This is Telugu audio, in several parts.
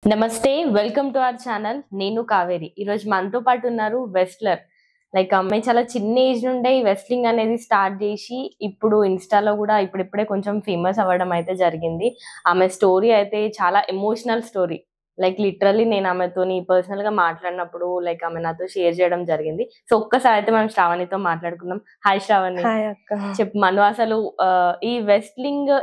నమస్తే వెల్కమ్ టు అవర్ ఛానల్. నేను కావేరి. ఈరోజు మనతో పాటు ఉన్నారు వెస్ట్లర్. లైక్ అమ్మాయి చాలా చిన్న ఏజ్ నుండే ఈ వెస్ట్లింగ్ అనేది స్టార్ట్ చేసి ఇప్పుడు ఇన్స్టాలో కూడా ఇప్పుడిప్పుడే కొంచెం ఫేమస్ అవ్వడం అయితే జరిగింది. ఆమె స్టోరీ అయితే చాలా ఎమోషనల్ స్టోరీ. లైక్ లిటరల్లీ నేను ఆమెతోని పర్సనల్ గా మాట్లాడినప్పుడు లైక్ ఆమె నాతో షేర్ చేయడం జరిగింది. సో ఒక్కసారి అయితే మనం శ్రావణితో మాట్లాడుకుందాం. హాయ్ శ్రావణి, చెప్పు మను అసలు ఈ వెస్ట్లింగ్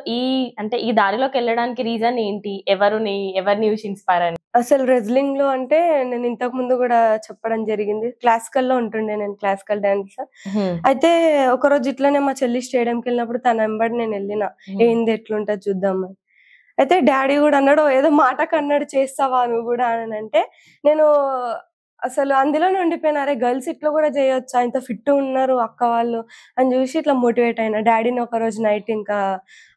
ఈ దారిలోకి వెళ్ళడానికి రీజన్ ఏంటి? ఎవరిని చూసి ఇన్స్పైర్ అని? అసలు రెజ్లింగ్ లో అంటే నేను ఇంతకు ముందు కూడా చెప్పడం జరిగింది. క్లాసికల్ లో ఉంటుండే, నేను క్లాసికల్ డాన్స్. అయితే ఒక రోజు ఇట్లానే మా చెల్లి స్టేడియంకి వెళ్ళినప్పుడు తన వెంబడి నేను వెళ్ళిన, ఏంది ఎట్లుంటది చూద్దామని. అయితే డాడీ కూడా అన్నాడు, ఏదో మాటకు అన్నాడు, చేస్తావా నువ్వు కూడా అని. అంటే నేను అసలు అందులోనే ఉండిపోయినా, అరే గర్ల్స్ ఇట్లా కూడా చేయొచ్చా, ఇంత ఫిట్ ఉన్నారు అక్క వాళ్ళు అని చూసి ఇట్లా మోటివేట్ అయినా. డాడీని ఒక రోజు నైట్ ఇంకా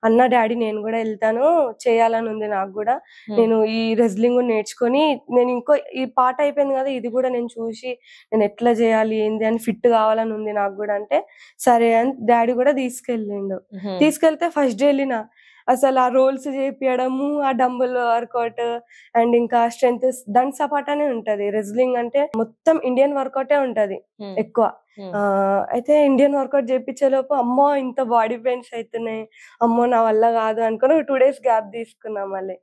అన్న, డాడీ నేను కూడా వెళ్తాను, చేయాలని ఉంది నాకు కూడా, నేను ఈ రెజ్లింగ్ నేర్చుకొని నేను ఇంకో ఈ పాట అయిపోయింది కదా, ఇది కూడా నేను చూసి నేను ఎట్లా చేయాలి ఏంది అని ఫిట్ కావాలని ఉంది నాకు కూడా. అంటే సరే అని డాడీ కూడా తీసుకెళ్ళిండు. తీసుకెళ్తే ఫస్ట్ డే వెళ్ళిన, అసలు ఆ రోల్స్ చేపియడము, ఆ డంబుల్ వర్కౌట్ అండ్ ఇంకా స్ట్రెంత్ దాని సపాటానే ఉంటది. రెజ్లింగ్ అంటే మొత్తం ఇండియన్ వర్కౌటే ఉంటది ఎక్కువ. అయితే ఇండియన్ వర్కౌట్ చేపించే లోపు అమ్మో ఇంత బాడీ పెయిన్స్ అవుతున్నాయి, అమ్మో నా వల్ల కాదు అనుకుని 2 days గ్యాప్ తీసుకున్నా. మళ్ళీ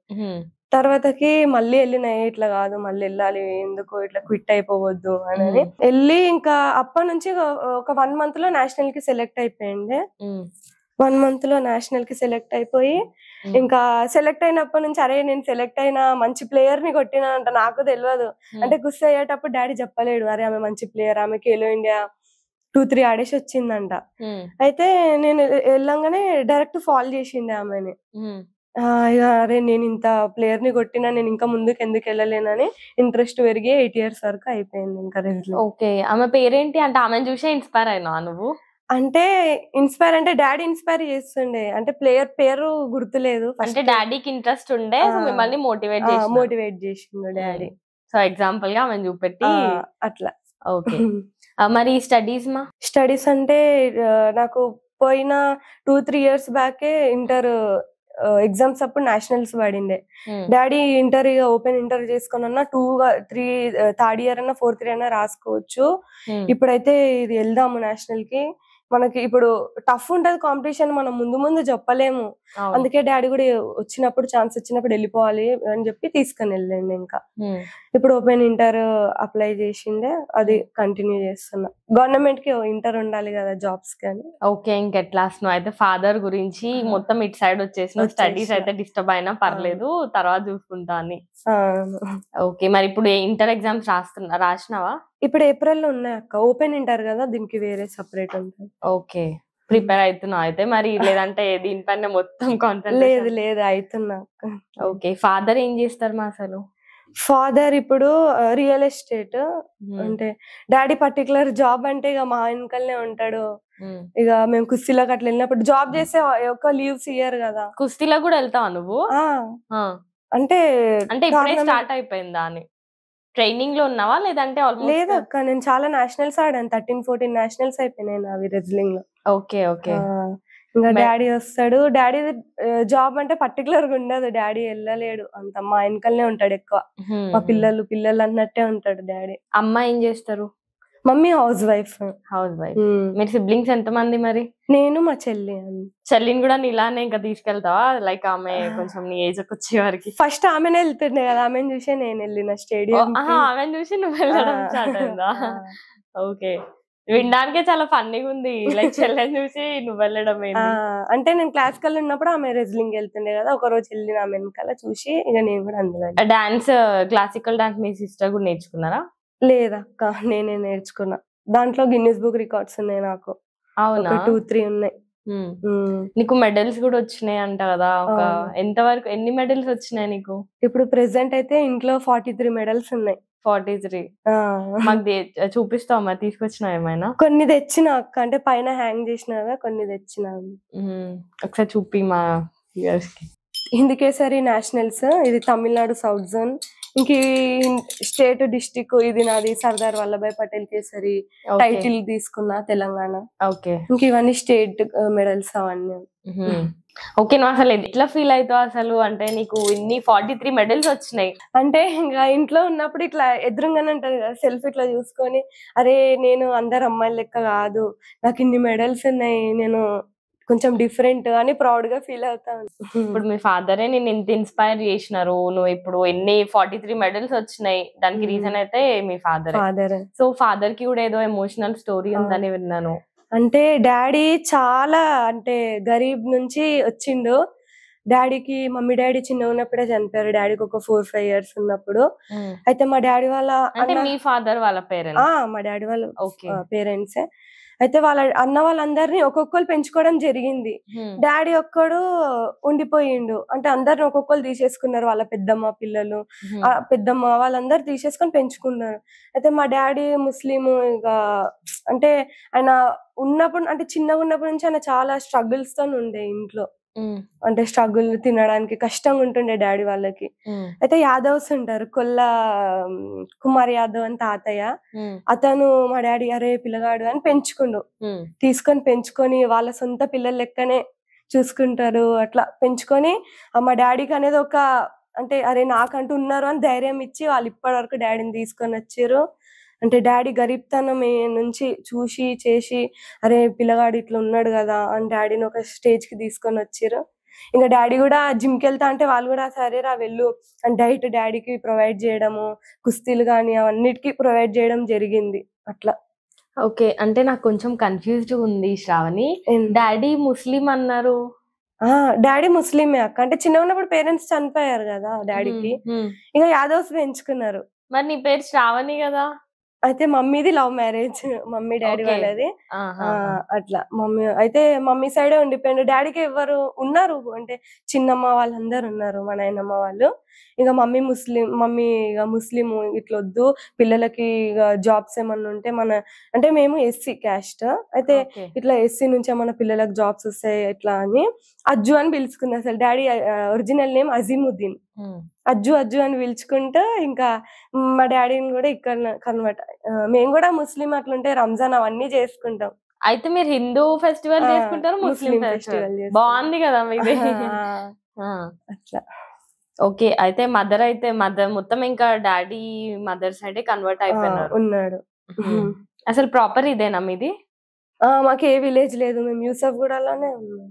తర్వాతకి మళ్ళీ వెళ్ళిన, ఇట్లా కాదు మళ్ళీ వెళ్ళాలి, ఎందుకు ఇట్లా క్విట్ అయిపోవద్దు అని వెళ్ళి ఇంకా అప్పటి నుంచి ఒక 1 month లో నేషనల్ కి సెలెక్ట్ అయిపోయింది. 1 month లో నేషనల్ కి సెలెక్ట్ అయిపోయి ఇంకా సెలెక్ట్ అయినప్పటి నుంచి అరే నేను సెలెక్ట్ అయినా, మంచి ప్లేయర్ ని కొట్టినానంట. నాకు తెలియదు, అంటే గుస్స అయ్యేటప్పుడు డాడీ చెప్పలేడు, అరే ఆమె మంచి ప్లేయర్, ఆమె ఖేలో ఇండియా 2-3 ఆడేసి వచ్చిందంట. అయితే నేను వెళ్ళంగానే డైరెక్ట్ ఫాల్ చేసిండే ఆమెని. అరే నేను ఇంత ప్లేయర్ ని కొట్టినా, నేను ఇంకా ముందుకు ఎందుకు వెళ్ళలేనని ఇంట్రెస్ట్ పెరిగి 8 years వరకు అయిపోయింది ఇంకా రెజ్లింగ్. ఓకే, ఆమె పేరేంటి? అంటే ఆమెను చూసే ఇన్స్పైర్ అయినా నువ్వు? అంటే ఇన్స్పైర్ అంటే డాడీ ఇన్స్పైర్ చేస్తుండే, అంటే ప్లేయర్ పేరు గుర్తులేదు. అంటే డాడీకి ఇంట్రెస్ట్ ఉండే, మిమ్మల్ని మోటివేట్ చేసిండు డాడీ. సో ఎగ్జాంపుల్ గా ఆమెను చూపెట్టి అట్లా. ఓకే. మరి స్టడీస్ అంటే నాకు పోయిన 2-3 years బ్యాకే ఇంటర్ ఎగ్జామ్స్ అప్పుడు నేషనల్స్ పడిండే. డాడీ ఇంటర్ ఓపెన్ ఇంటర్ చేసుకున్నా 2-3 థర్డ్ ఇయర్ అన్నా 4th year అన్నా రాసుకోవచ్చు, ఇప్పుడైతే ఇది వెళ్దాము నేషనల్ కి, మనకి ఇప్పుడు టఫ్ ఉంటది కాంపిటీషన్, మనం ముందు చెప్పలేము. అందుకే డాడీ కూడా వచ్చినప్పుడు ఛాన్స్ వచ్చినప్పుడు వెళ్ళిపోవాలి అని చెప్పి తీసుకొని వెళ్ళండి. ఇంకా ఇప్పుడు ఓపెన్ ఇంటర్ అప్లై చేసిండే, అది కంటిన్యూ చేస్తున్నా. గవర్నమెంట్ కి ఇంటర్ ఉండాలి కదా జాబ్స్ కానీ. ఓకే, ఇంకెట్లా అయితే ఫాదర్ గురించి మొత్తం ఇటు సైడ్ వచ్చేసిన, స్టడీస్ అయితే డిస్టర్బ్ అయినా పర్లేదు తర్వాత చూసుకుంటా అని. ఓకే, మరి ఇప్పుడు ఇంటర్ ఎగ్జామ్స్ రాసినావా? ఇప్పుడు ఏప్రిల్లో ఉన్నాయి అక్క, ఓపెన్ ఇంటర్ కదా, దీనికి వేరే సపరేట్ ఉంటుంది. ఓకే, ప్రిపేర్ అవుతున్నా అయితే మరి? లేదంటే దీనిపైన మొత్తం కాన్ఫిడెన్స్? లేదు అవుతున్నా. ఓకే, ఫాదర్ ఏం చేస్తారు మా అసలు? ఫాదర్ ఇప్పుడు రియల్ ఎస్టేట్. అంటే డాడీ పర్టికులర్ జాబ్ అంటే ఇక మా వెనకల్నే ఉంటాడు. ఇక మేము కుస్తీలోకి అట్లా వెళ్ళినప్పుడు జాబ్ చేసే ఒక లీవ్స్ ఇయ్యరు కదా. కుస్తీలో కూడా వెళ్తావా నువ్వు? అంటే ఇప్పుడే స్టార్ట్ అయిపోయిందా అని? ట్రైనింగ్ లో ఉన్నావా లేదంటే? లేదు అక్క, నేను చాలా నేషనల్స్ ఆడాను, 13-14 నేషనల్స్ అయిపోయినాయి నావి రెజ్లింగ్ లో. Okay okay. ఇంకా డాడీ వస్తాడు, డాడీ జాబ్ అంటే పర్టికులర్ గా ఉండదు, డాడీ వెళ్ళలేడు అంత, మా వెనకల్నే ఉంటాడు ఎక్కువ. మా పిల్లలు అన్నట్టే ఉంటాడు డాడీ. అమ్మ ఏం చేస్తారు? Mummy house wife. మీరు సిబ్లింగ్స్ ఎంత మంది మరి? నేను మా చెల్లి. చెల్లిని కూడా నీలానే ఇంకా తీసుకెళ్తావా? లైక్ ఆమె కొంచెం నీ ఏజ్ వచ్చే వరకు? ఫస్ట్ ఆమెనే వెళ్తుండే కదా, ఆమెను చూసే నేను వెళ్ళిన స్టేడియం. ఆమెను చూసి నువ్వు వెళ్ళడం స్టార్ట్ అయిందా? ఓకే, వినడానికే చాలా ఫన్నీగా ఉంది, లైక్ చెల్లెని చూసి నువ్వు వెళ్ళడం. అంటే నేను క్లాసికల్ ఉన్నప్పుడు ఆమె రెజ్లింగ్ వెళ్తుండే కదా, ఒక రోజు వెళ్ళిన ఆమె వెనకాల చూసి ఇక నేను కూడా అందులో. డాన్స్, క్లాసికల్ డాన్స్ మీ సిస్టర్ కూడా నేర్చుకున్నారా? లేదక్క, నేనే నేర్చుకున్నా. దాంట్లో గిన్నిస్ బుక్ రికార్డ్స్ ఉన్నాయి నాకు. అవునా? 2-3 ఉన్నాయి. నీకు మెడల్స్ కూడా వచ్చినాయి అంట కదా? ఎంత వరకు, ఎన్ని మెడల్స్ వచ్చినాయి నీకు? ఇప్పుడు ప్రెసెంట్ అయితే ఇంట్లో 43 మెడల్స్ ఉన్నాయి. 43? మాకు చూపిస్తావు మరి, తీసుకొచ్చినా ఏమైనా? కొన్ని తెచ్చిన అక్క, అంటే పైన హ్యాంగ్ చేసిన కదా, కొన్ని తెచ్చిన. ఒకసారి చూపి మా వ్యూవర్స్ కి. హిందకేసరి నేషనల్స్, ఇది తమిళనాడు సౌత్ జోన్. ఇంక స్టేట్ డిస్టిక్ ఇది నాది సర్దార్ వల్లభాయ్ పటేల్ కేసరి టైటిల్ తీసుకున్నా తెలంగాణ. ఓకే. ఇంక ఇవన్నీ స్టేట్ మెడల్స్ అవన్నీ. ఓకే, నువ్వు అసలు ఎట్లా ఫీల్ అవుతావు అసలు? అంటే నీకు ఇన్ని 43 మెడల్స్ వచ్చినాయి. అంటే ఇంకా ఇంట్లో ఉన్నప్పుడు ఇట్లా ఎదురుగానే ఉంటది కదా, సెల్ఫ్ ఇట్లా చూసుకొని అరే నేను అందరు అమ్మాయిల లెక్క కాదు, నాకు ఇన్ని మెడల్స్ ఉన్నాయి, నేను కొంచెం డిఫరెంట్ అని ప్రౌడ్ గా ఫీల్ అవుతాను. ఇప్పుడు మీ ఫాదరే నేను ఇంత ఇన్స్పైర్ చేసినారు, నువ్వు ఇప్పుడు ఎన్ని 43 మెడల్స్ వచ్చినాయి, దానికి రీజన్ అయితే మీ ఫాదర్. సో ఫాదర్ కి కూడా ఏదో ఎమోషనల్ స్టోరీ ఉందని విన్నాను. అంటే డాడీ చాలా అంటే గరీబ్ నుంచి వచ్చిండు. డాడీకి మమ్మీ డాడీ చిన్న ఉన్నప్పుడే చనిపోయారు. డాడీకి ఒక 4-5 years ఉన్నప్పుడు. అయితే మా డాడీ వాళ్ళ మీ ఫాదర్ వాళ్ళ పేరెంట్స్? మా డాడీ వాళ్ళ పేరెంట్స్. అయితే వాళ్ళ అన్న వాళ్ళందరినీ ఒక్కొక్కరు పెంచుకోవడం జరిగింది. డాడీ ఒక్కడు ఉండిపోయిండు. అంటే అందరిని ఒక్కొక్కరు తీసేసుకున్నారు, వాళ్ళ పెద్దమ్మ పిల్లలు, పెద్దమ్మ వాళ్ళందరూ తీసేసుకొని పెంచుకున్నారు. అయితే మా డాడీ ముస్లిం. ఇక అంటే ఆయన ఉన్నప్పుడు అంటే చిన్నగా ఉన్నప్పటి నుంచి ఆయన చాలా స్ట్రగుల్స్ తో ఉండే ఇంట్లో. అంటే స్ట్రగుల్ తినడానికి కష్టంగా ఉంటుండే డాడీ వాళ్ళకి. అయితే యాదవ్స్ ఉంటారు, కుమార్ యాదవ్ అని తాతయ్య. అతను మా డాడీ అరే పిల్లగాడు అని పెంచుకుండు, పెంచుకొని వాళ్ళ సొంత పిల్లల లెక్కనే చూసుకుంటారు. అట్లా పెంచుకొని మా డాడీకి అనేది ఒక అంటే అరే నాకంటూ ఉన్నారు అని ధైర్యం ఇచ్చి వాళ్ళు ఇప్పటి వరకు డాడీని తీసుకొని వచ్చారు. అంటే డాడీ గరీబ్తనం నుంచి చూసి చేసి అరే పిల్లగాడు ఇట్లా ఉన్నాడు కదా అని డాడీని ఒక స్టేజ్ కి తీసుకొని వచ్చారు. ఇంకా డాడీ కూడా జిమ్ కి వెళ్తా అంటే వాళ్ళు కూడా సరేరా వెళ్ళు అని డైట్ డాడీకి ప్రొవైడ్ చేయడము, కుస్తీలు కానీ అవన్నిటికీ ప్రొవైడ్ చేయడం జరిగింది. అట్లా. ఓకే, అంటే నాకు కొంచెం కన్ఫ్యూజ్డ్ ఉంది శ్రావణి. డాడీ ముస్లిం అన్నారు. డాడీ ముస్లిమే అక్క. అంటే చిన్న ఉన్నప్పుడు పేరెంట్స్ చనిపోయారు కదా డాడీకి, ఇక యాదవ్స్ పెంచుకున్నారు. మరి నీ పేరు శ్రావణి కదా? అయితే మమ్మీది లవ్ మ్యారేజ్, మమ్మీ డాడీ వాళ్ళది. అట్లా మమ్మీ సైడే ఉండిపోయిండు. డాడీకి ఎవరు ఉన్నారు అంటే చిన్నమ్మ వాళ్ళందరు ఉన్నారు, మా నాయనమ్మ వాళ్ళు. ఇక మమ్మీ ముస్లిం ఇట్లా వద్దు పిల్లలకి ఇక జాబ్స్ ఏమన్నా ఉంటే అంటే మేము ఎస్సీ క్యాస్ట్. అయితే ఇట్లా ఎస్సీ నుంచి ఏమన్నా పిల్లలకు జాబ్స్ వస్తాయి ఎట్లా అని అజ్జు అని పిలుచుకుంది. అసలు daddy original name Azimuddin. Ajju అని పిలుచుకుంటూ ఇంకా మా డాడీని కూడా ఇక్కడ కన్వర్ట్. మేము కూడా ముస్లిం అట్లుంటే రంజాన్ అవన్నీ చేసుకుంటాం. అయితే మీరు హిందూ ఫెస్టివల్ చేసుకుంటారు, ముస్లిం ఫెస్టివల్. బాగుంది కదా మీది. అట్లా. ఓకే, అయితే మదర్ మొత్తం ఇంకా డాడీ మదర్ సైడ్ కన్వర్ట్ అయిపోయినారు. ఉన్నాడు. అసలు ప్రాపర్ ఇదేనా మీది? మాకు ఏ విలేజ్ లేదు, మేము యూసఫ్గూడలోనే ఉన్నాం.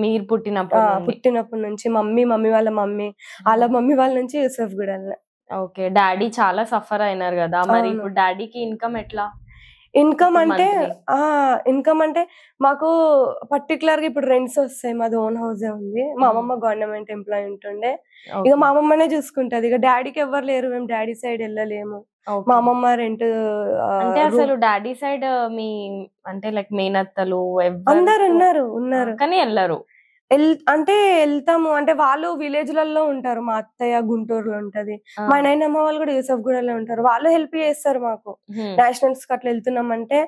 మీరు పుట్టినప్పటి నుంచి మమ్మీ వాళ్ళ మమ్మీ వాళ్ళ నుంచి యూసఫ్గూడలోనే. ఓకే, డాడీ చాలా సఫర్ అయినారు కదా, మరి ఇప్పుడు డాడీకి ఇన్కమ్ ఎట్లా? ఇన్కమ్ అంటే మాకు పర్టికులర్ గా ఇప్పుడు రెంట్స్ వస్తాయి. మాది ఓన్ హౌసే ఉంది. మా అమ్మమ్మ గవర్నమెంట్ ఎంప్లాయీ ఉంటుండే, ఇక మా అమ్మమ్మనే చూసుకుంటది. ఇక డాడీకి ఎవరు లేరు, మేము డాడీ సైడ్ వెళ్ళలేము. మా అమ్మమ్మ రెంట్. అంటే అసలు డాడీ సైడ్ మీ అంటే లైక్ మేనత్తలు అందరు ఉన్నారు కానీ వెళ్ళరు. అంటే వెళ్తాము అంటే వాళ్ళు విలేజ్ లలో ఉంటారు. మా అత్తయ్య గుంటూరులో ఉంటది, మా నాయనమ్మ వాళ్ళు కూడా యూసఫ్గూడలో ఉంటారు. వాళ్ళు హెల్ప్ చేస్తారు మాకు. నేషనల్స్ కి అట్లా వెళ్తున్నాం అంటే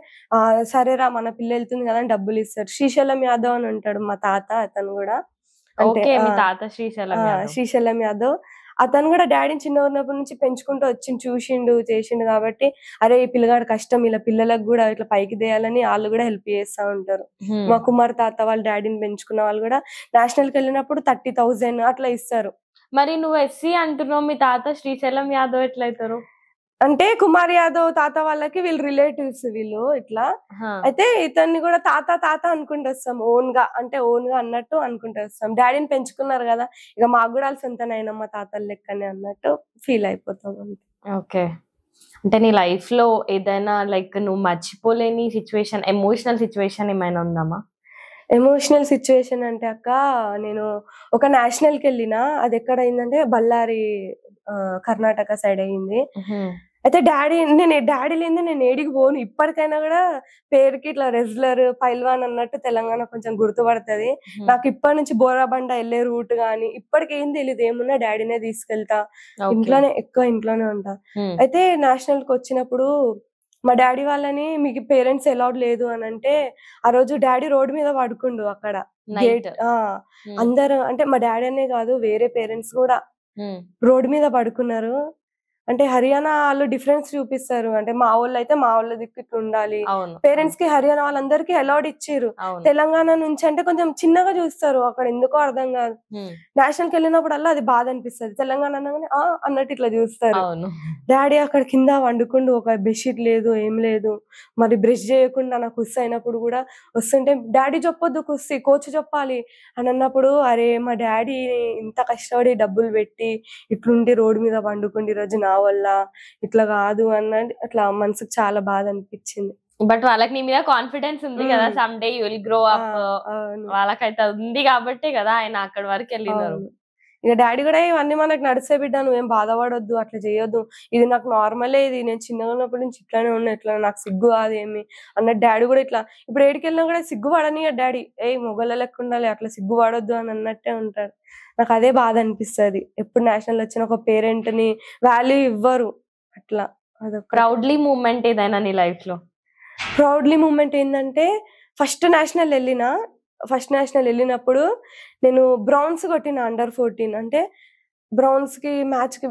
సరేరా మన పిల్ల వెళ్తుంది కదా అని డబ్బులు ఇస్తారు. శ్రీశైలం యాదవ్ అని ఉంటాడు మా తాత, అతను కూడా. అంటే శ్రీశైలం యాదవ్ అతను కూడా డాడీని చిన్న ఉన్నప్పటి నుంచి పెంచుకుంటూ వచ్చి చూసిండు చేసిండు కాబట్టి అరే ఈ పిల్లగాడు కష్టం, ఇలా పిల్లలకు కూడా ఇట్లా పైకి దేయాలని వాళ్ళు కూడా హెల్ప్ చేస్తా ఉంటారు. మా కుమార్ తాత వాళ్ళ డాడీని పెంచుకున్న వాళ్ళు కూడా నేషనల్ కి వెళ్ళినప్పుడు 30,000 అట్లా ఇస్తారు. మరి నువ్వు ఎస్సీ అంటున్నావు, మీ తాత శ్రీశైలం యాదవ్ ఎట్లయితారు? అంటే కుమార్ యాదవ్ తాత వాళ్ళకి వీళ్ళు రిలేటివ్స్ వీళ్ళు ఇట్లా. అయితే ఇతన్ని కూడా తాత అనుకుంటూ వస్తాం, ఓన్ గా అన్నట్టు అనుకుంటూ వస్తాం. డాడీని పెంచుకున్నారు కదా, ఇక మాకు కూడా సొంత నాయనమ్మ తాతల లెక్కనే అన్నట్టు ఫీల్ అయిపోతాం. ఓకే, అంటే నీ లైఫ్ లో ఏదైనా లైక్ నువ్వు మర్చిపోలేని సిచ్యువేషన్, ఎమోషనల్ సిచ్యువేషన్ ఏమైనా ఉందమ్మా? ఎమోషనల్ సిచ్యువేషన్ అంటే అక్క, నేను ఒక నేషనల్ కి వెళ్ళినా, అది ఎక్కడ అయిందంటే బళ్ళారి కర్ణాటక సైడ్ అయ్యింది. అయితే డాడీ లేని నేను ఏడికి పోను. ఇప్పటికైనా కూడా పేరుకి ఇట్లా రెజ్లర్ పైల్వాన్ అన్నట్టు తెలంగాణ కొంచెం గుర్తుపడుతుంది నాకు. ఇప్పటి నుంచి బోరాబండ వెళ్ళే రూట్ గానీ ఇప్పటికి ఏం తెలియదు, ఏమున్నా డాడీనే తీసుకెళ్తా, ఇంట్లోనే ఉంటా. అయితే నేషనల్ కి వచ్చినప్పుడు మా డాడీ వాళ్ళని మీకు పేరెంట్స్ అలౌడ్ లేదు అని అంటే, ఆ రోజు డాడీ రోడ్డు మీద పడుకుండు అక్కడ గేట్. అందరు అంటే మా డాడీ అనే కాదు వేరే పేరెంట్స్ కూడా రోడ్డు మీద పడుకున్నారు. అంటే హర్యానా వాళ్ళు డిఫరెన్స్ చూపిస్తారు. అంటే మా వాళ్ళు అయితే మా వాళ్ళ దిక్కు ఇట్లా ఉండాలి. పేరెంట్స్ కి హర్యానా వాళ్ళందరికీ అలౌడ్ ఇచ్చిర్రు. తెలంగాణ నుంచి అంటే కొంచెం చిన్నగా చూస్తారు. అక్కడ ఎందుకో అర్థం కాదు. నేషనల్ కి వెళ్ళినప్పుడల్లా అది బాధ అనిపిస్తుంది. తెలంగాణ అనగానే అన్నట్టు ఇట్లా చూస్తారు. డాడీ అక్కడ కింద వండుకుంటూ ఒక బెడ్షీట్ లేదు, ఏం లేదు. మరి బ్రష్ చేయకుండా నాకు కుస్సి అయినప్పుడు కూడా వస్తుంటే డాడీ చెప్పొద్దు కుస్సి, కోచ్ చెప్పాలి అని అన్నప్పుడు, అరే మా డాడీ ఇంత కష్టపడి డబ్బులు పెట్టి ఇట్లుండి రోడ్డు మీద వండుకుండి ఈరోజు నా వల్ల ఇట్లా కాదు అన్నది అట్లా మనసుకు చాలా బాధ అనిపించింది. బట్ వాళ్ళకి నీ మీద కాన్ఫిడెన్స్ ఉంది కదా, some day you will grow up. వాళ్ళకైతే ఉంది కాబట్టే కదా ఆయన అక్కడి వరకు వెళ్ళినారు. ఇక డాడీ కూడా ఇవన్నీ మనకు నడిసే బిడ్డ, నువ్వేం బాధపడొద్దు, అట్లా చేయొద్దు, ఇది నాకు నార్మలే, ఇది నేను చిన్నగా ఉన్నప్పటి నుంచి ఇట్లానే ఉన్నా, ఇట్లా నాకు సిగ్గు కాదేమి అన్నట్టు డాడీ కూడా ఇట్లా ఇప్పుడు ఏడికెళ్ళినా కూడా సిగ్గుపడని డాడీ మొగల లెక్క ఉండాలి, అట్లా సిగ్గుపడొద్దు అని అన్నట్టే ఉంటాడు. నాకు అదే బాధ అనిపిస్తుంది. ఎప్పుడు నేషనల్ వచ్చిన ఒక పేరెంట్ ని వాల్యూ ఇవ్వరు అట్లా. అదొక ప్రౌడ్లీ మూమెంట్ ఏదైనా నీ లైఫ్ లో? ప్రౌడ్లీ మూమెంట్ ఏంటంటే ఫస్ట్ నేషనల్ వెళ్ళినప్పుడు నేను బ్రౌన్స్ కొట్టిన అండర్-14. అంటే బ్రౌన్స్ కి మ్యాచ్ కి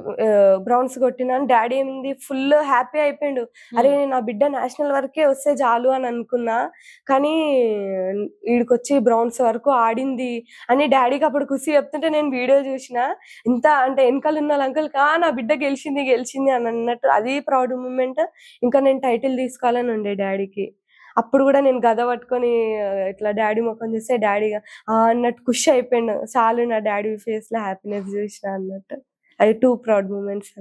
బ్రౌన్స్ కొట్టిన డాడీ ఏంది ఫుల్ హ్యాపీ అయిపోయిండు. అరే నా బిడ్డ నేషనల్ వరకే వస్తే చాలు అని అనుకున్నా, కానీ వీడికొచ్చి బ్రౌన్స్ వరకు ఆడింది అని డాడీకి అప్పుడు ఖుషి చెప్తుంటే నేను వీడియో చూసిన. ఇంత అంటే వెనకాల ఉన్న అంకుల్ నా బిడ్డ గెలిచింది అని అన్నట్టు అది ప్రౌడ్ మూమెంట్. ఇంకా నేను టైటిల్ తీసుకోవాలని ఉండే డాడీకి. అప్పుడు కూడా నేను గద పట్టుకొని ఇట్లా డాడీ ముఖం చూస్తే డాడీగా అన్నట్టు ఖుషి అయిపోయిండు. చాలు నా డాడీ ఫేస్ లో హ్యాపీనెస్ చూసిన అన్నట్టు. అది 2 ప్రౌడ్ మూమెంట్స్.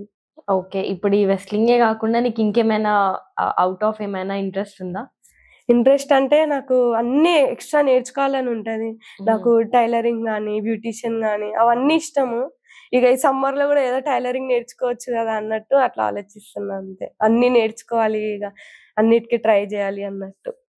ఓకే, ఇప్పుడు ఈ వెస్లింగే కాకుండా నీకు ఇంకేమైనా అవుట్ ఆఫ్ ఏమైనా ఇంట్రెస్ట్ ఉందా? ఇంట్రెస్ట్ అంటే నాకు అన్ని ఎక్స్ట్రా నేర్చుకోవాలని ఉంటది. నాకు టైలరింగ్ కానీ, బ్యూటీషియన్ కానీ అవన్నీ ఇష్టము. ఇక ఈ సమ్మర్ లో కూడా ఏదో టైలరింగ్ నేర్చుకోవచ్చు కదా అన్నట్టు అట్లా ఆలోచిస్తున్నా. అంతే, అన్ని నేర్చుకోవాలి, ఇక అన్నిటికీ ట్రై చేయాలి అన్నట్టు.